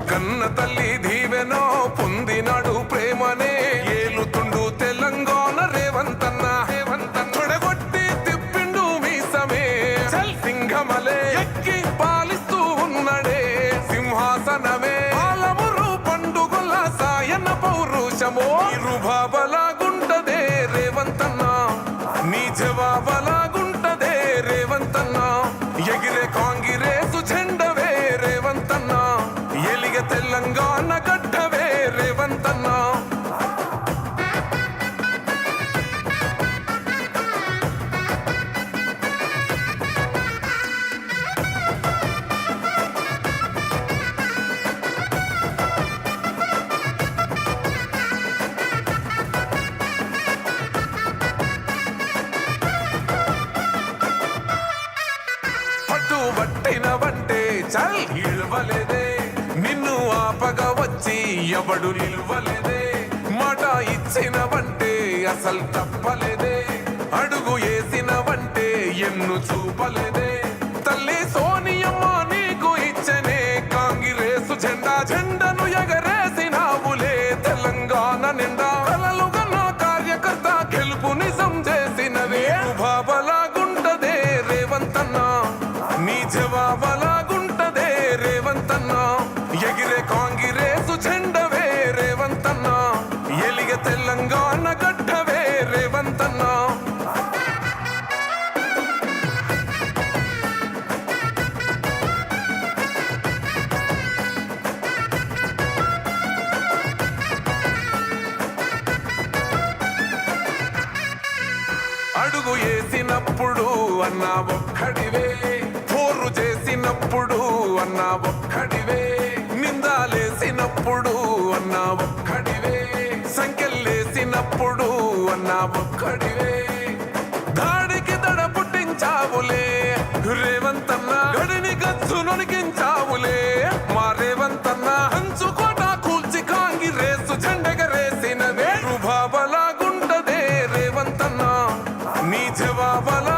కన్న తల్లి దీవెనో పొందినాడు ప్రేమనే ఏలుతుండు తెలంగాణ రేవంతన్న తొడగొట్టి తిప్పిండు మీసమే సింహమలే ఎక్కి పాలిస్తూ ఉన్నడే సింహాసనమే పాలమురు పండుగల సాయన పౌరుషమో ఇరుబాబలాగుంటదే రేవంతన్న నీ జవాబలాగుంటదే రేవంతన్న ఎగిరే కాంగిరేసు జెండవే రేవంతన్న ఎలిగ తెలంగాణ గడ్డవే రేవంతన్న పట్టినవంటే చల్ ఇవ్వలేదే నిన్ను ఆపగా వచ్చి ఎవడు నిలువలేదే మాట ఇచ్చినవంటే అసలు తప్పలేదే అడుగు వేసినవంటే ఎన్ను చూపలేదే తల్లి సోనియమ్మ నీకు ఇచ్చనే కాంగ్రెసు జెండను ఎగరేసినావులే తెలంగాణ నిండా కలలుగా నా కార్యకర్త గెలుపు నిజం చేసినవే బాబలాగుంటదే రేవంతన్న నీ జవాబలాగుంటదే రేవంతన్న ఎగిరే కాంగ్రెసు జెండవే రేవంతన్న ఎలిగ తెలంగాణ గడ్డవే రేవంతన్న అడుగు వేసినప్పుడు అన్నా ఒక్కడివే పోరు చేసినప్పుడు అన్నా ఒక్కడివే నిందాలేసినప్పుడు అన్నా ఒక్కడివే సంఖ్యలేసినప్పుడు అన్నా ఒక్కడివే దాడికి దడ పుట్టించావులే రేవంతన్న గడిని గచ్చు నొనికించావులే మా రేవంతన్న హంచుకోట కూల్చి కాంగిరేసు జెండెగరేసినదే రుబాబలాగుంటదే రేవంతన్న నీ జవాబలా